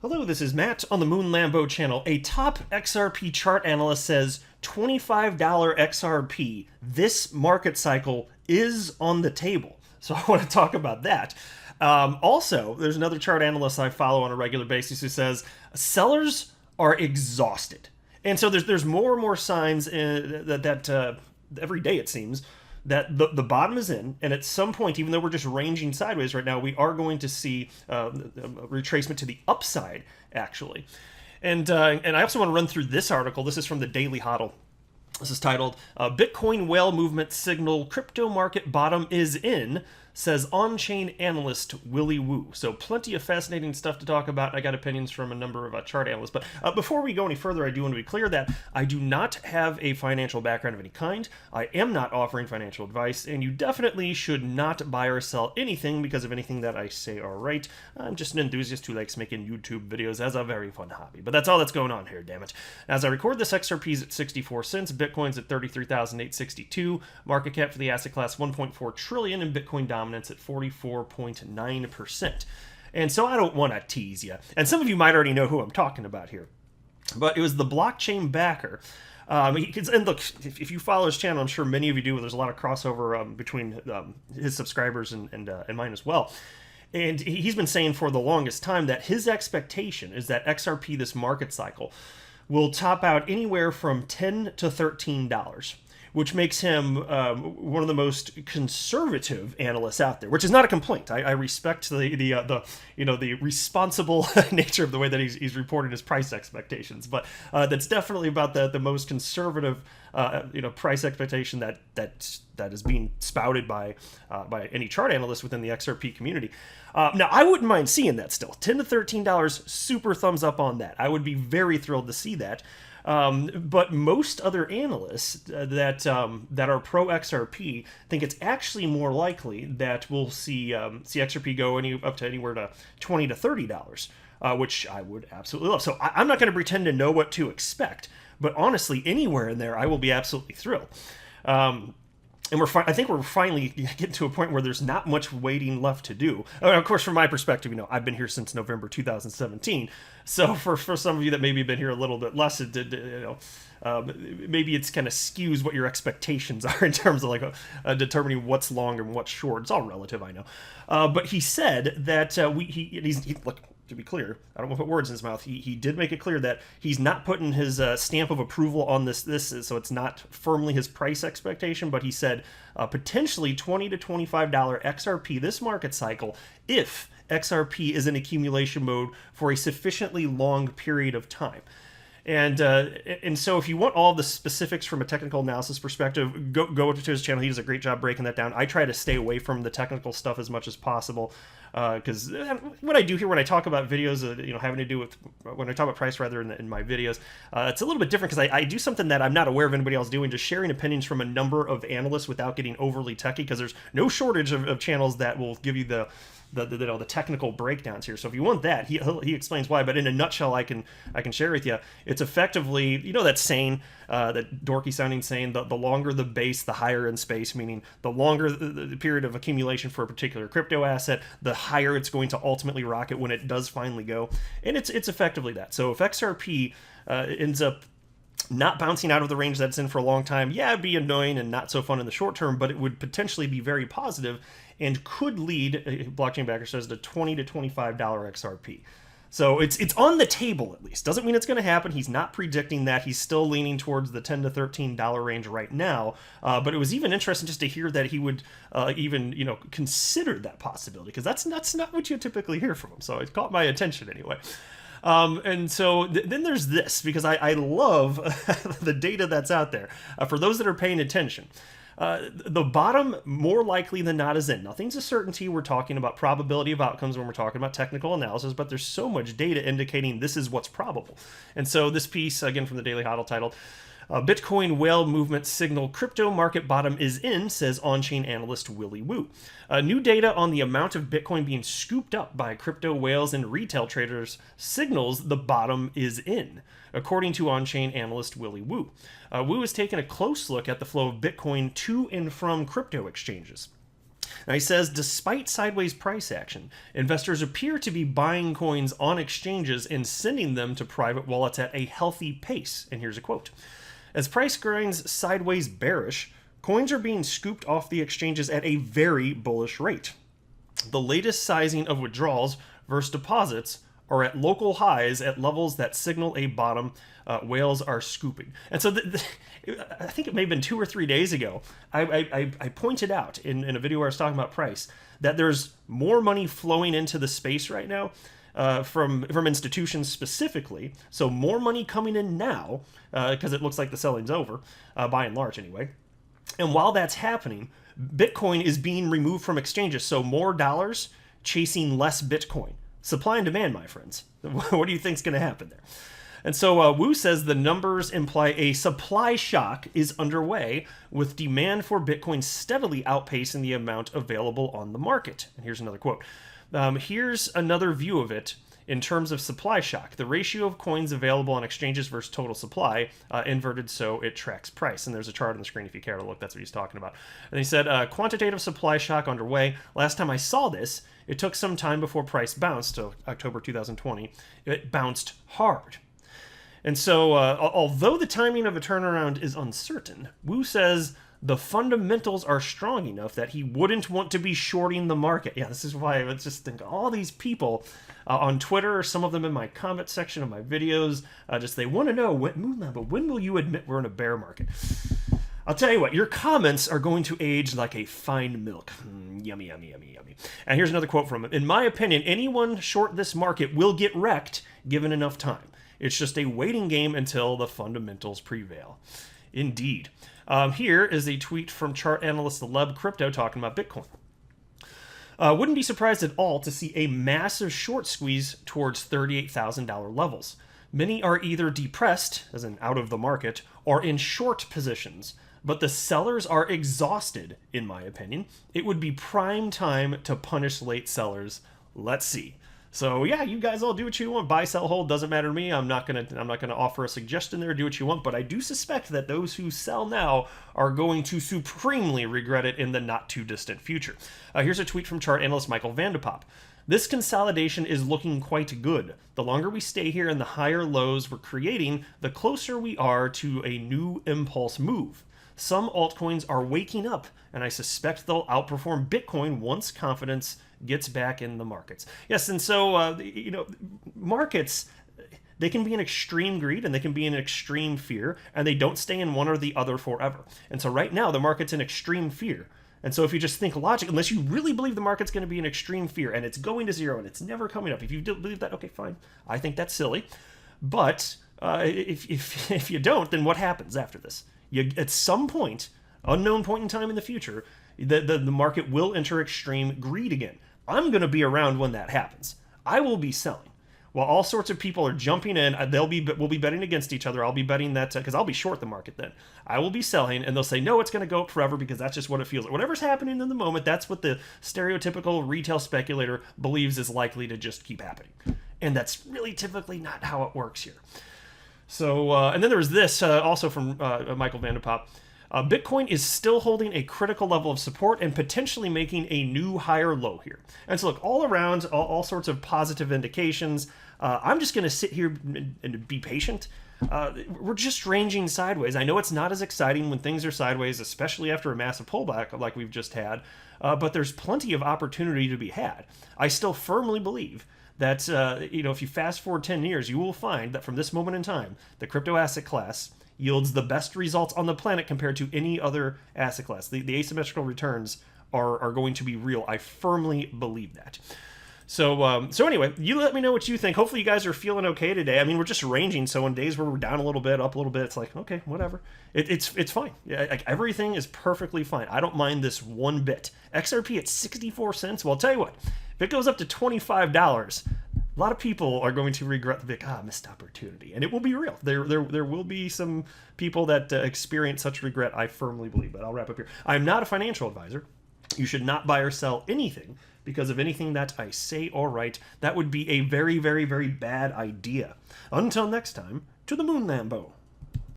Hello, this is Matt on the Moon Lambo channel. A top XRP chart analyst says $25 XRP this market cycle is on the table. So I want to talk about that. Also, there's another chart analyst I follow on a regular basis who says sellers are exhausted. And so there's more and more signs that every day it seems that the bottom is in, and at some point, even though we're just ranging sideways right now, we are going to see a retracement to the upside, actually. And I also want to run through this article. This is from the Daily Hodl. This is titled, Bitcoin Whale Movement Signal Crypto Market Bottom is In, says on-chain analyst Willy Woo. So plenty of fascinating stuff to talk about. I got opinions from a number of chart analysts. But before we go any further, I do want to be clear that I do not have a financial background of any kind. I am not offering financial advice, and you definitely should not buy or sell anything because of anything that I say or write. I'm just an enthusiast who likes making YouTube videos as a very fun hobby. But that's all that's going on here, damn it. As I record this, XRP is at 64 cents, Bitcoin's at 33,862, market cap for the asset class 1.4 trillion, and Bitcoin dominance at 44.9%. And so I don't want to tease you. And some of you might already know who I'm talking about here. But it was the blockchain backer. And look, if you follow his channel, I'm sure many of you do. There's a lot of crossover between his subscribers and mine as well. And he's been saying for the longest time that his expectation is that XRP, this market cycle, will top out anywhere from $10 to $13, which makes him one of the most conservative analysts out there, which is not a complaint. I respect the responsible nature of the way that he's reported his price expectations, but that's definitely about the most conservative price expectation that is being spouted by any chart analyst within the XRP community. Now, I wouldn't mind seeing that still. $10 to $13, super thumbs up on that. I would be very thrilled to see that. But most other analysts that are pro XRP think it's actually more likely that we'll see XRP go up to anywhere to $20 to $30, which I would absolutely love. So I'm not going to pretend to know what to expect, but honestly, anywhere in there, I will be absolutely thrilled. And I think we're finally getting to a point where there's not much waiting left to do. Of course, from my perspective, I've been here since November 2017. So for some of you that maybe have been here a little bit less, maybe it's kind of skews what your expectations are in terms of determining what's long and what's short. It's all relative, I know. But he said that look. To be clear, I don't want to put words in his mouth. He did make it clear that he's not putting his stamp of approval on this, so it's not firmly his price expectation, but he said potentially $20 to $25 XRP this market cycle if XRP is in accumulation mode for a sufficiently long period of time. And so if you want all the specifics from a technical analysis perspective, go to his channel. He does a great job breaking that down. I try to stay away from the technical stuff as much as possible because what I do here when I talk about videos, having to do with when I talk about price rather in my videos, it's a little bit different because I do something that I'm not aware of anybody else doing, just sharing opinions from a number of analysts without getting overly techy, because there's no shortage of channels that will give you the technical breakdowns here. So if you want that, he explains why. But in a nutshell, I can share with you. It's effectively, that saying, that dorky sounding saying, the longer the base, the higher in space. Meaning the longer the period of accumulation for a particular crypto asset, the higher it's going to ultimately rocket when it does finally go. And it's effectively that. So if XRP ends up not bouncing out of the range that's in for a long time, it'd be annoying and not so fun in the short term, but it would potentially be very positive and could lead, blockchain backer says, to $20 to $25 XRP. So it's on the table at least. Doesn't mean it's going to happen. He's not predicting that. He's still leaning towards the $10 to $13 range right now. But it was even interesting just to hear that he would even consider that possibility, because that's not what you typically hear from him. So it caught my attention anyway. And so then there's this, because I love the data that's out there. For those that are paying attention, the bottom more likely than not is in. Nothing's a certainty. We're talking about probability of outcomes when we're talking about technical analysis, but there's so much data indicating this is what's probable. And so this piece, again from the Daily Hodl, titled Bitcoin Whale Movement Signal Crypto Market Bottom is In, says on-chain analyst Willy Woo. New data on the amount of Bitcoin being scooped up by crypto whales and retail traders signals the bottom is in, according to on-chain analyst Willy Woo. Woo has taken a close look at the flow of Bitcoin to and from crypto exchanges. Now he says, despite sideways price action, investors appear to be buying coins on exchanges and sending them to private wallets at a healthy pace. And here's a quote. As price grinds sideways bearish, coins are being scooped off the exchanges at a very bullish rate. The latest sizing of withdrawals versus deposits are at local highs at levels that signal a bottom. Whales are scooping. And so I think it may have been 2 or 3 days ago, I pointed out in a video where I was talking about price that there's more money flowing into the space right now from institutions specifically. So more money coming in now because it looks like the selling's over, by and large anyway. And while that's happening, Bitcoin is being removed from exchanges. So more dollars chasing less Bitcoin. Supply and demand, my friends. What do you think is going to happen there? And so Wu says the numbers imply a supply shock is underway, with demand for Bitcoin steadily outpacing the amount available on the market. And here's another quote. Here's another view of it in terms of supply shock. The ratio of coins available on exchanges versus total supply, inverted so it tracks price. And there's a chart on the screen if you care to look. That's what he's talking about. And he said, quantitative supply shock underway. Last time I saw this, it took some time before price bounced, so October 2020. It bounced hard. And so, although the timing of a turnaround is uncertain, Wu says the fundamentals are strong enough that he wouldn't want to be shorting the market. Yeah, this is why I just think all these people on Twitter, some of them in my comment section of my videos, they want to know, when will you admit we're in a bear market? I'll tell you what, your comments are going to age like a fine milk. Yummy, yummy, yummy, yummy. And here's another quote from him. In my opinion, anyone short this market will get wrecked given enough time. It's just a waiting game until the fundamentals prevail. Indeed. Here is a tweet from chart analyst Leb Crypto talking about Bitcoin. Wouldn't be surprised at all to see a massive short squeeze towards $38,000 levels. Many are either depressed, as in out of the market, or in short positions. But the sellers are exhausted, in my opinion. It would be prime time to punish late sellers. Let's see. So yeah, you guys all do what you want. Buy, sell, hold, doesn't matter to me. I'm not gonna offer a suggestion there. Do what you want, but I do suspect that those who sell now are going to supremely regret it in the not too distant future. Here's a tweet from chart analyst Michael Vandepop. This consolidation is looking quite good. The longer we stay here and the higher lows we're creating, the closer we are to a new impulse move. Some altcoins are waking up, and I suspect they'll outperform Bitcoin once confidence gets back in the markets. Yes, and so, markets, they can be in extreme greed and they can be in extreme fear, and they don't stay in one or the other forever. And so right now, the market's in extreme fear. And so if you just think logic, unless you really believe the market's going to be in extreme fear and it's going to zero and it's never coming up, if you believe that, okay, fine. I think that's silly. But if you don't, then what happens after this? At some point, unknown point in time in the future, the market will enter extreme greed again. I'm going to be around when that happens. I will be selling. While all sorts of people are jumping in, we'll be betting against each other. I'll be betting that, because I'll be short the market then. I will be selling, and they'll say, no, it's going to go up forever because that's just what it feels like. Whatever's happening in the moment, that's what the stereotypical retail speculator believes is likely to just keep happening. And that's really typically not how it works here. So, and then there was this also from Michael Vandepop. Bitcoin is still holding a critical level of support and potentially making a new higher low here. And so look, all around, all sorts of positive indications. I'm just going to sit here and be patient. We're just ranging sideways. I know it's not as exciting when things are sideways, especially after a massive pullback like we've just had, but there's plenty of opportunity to be had. I still firmly believe that, if you fast forward 10 years, you will find that from this moment in time, the crypto asset class yields the best results on the planet compared to any other asset class. The asymmetrical returns are going to be real. I firmly believe that. So anyway, you let me know what you think. Hopefully you guys are feeling okay today. I mean, we're just ranging, so on days where we're down a little bit, up a little bit, it's like, okay, whatever. It's fine. Yeah, like everything is perfectly fine. I don't mind this one bit. XRP at 64 cents. Well, I'll tell you what, if it goes up to $25, a lot of people are going to regret the missed opportunity, and it will be real. There will be some people that experience such regret, I firmly believe, but I'll wrap up here. I'm not a financial advisor. You should not buy or sell anything because of anything that I say or write. That would be a very, very, very bad idea. Until next time, to the moon, Lambo.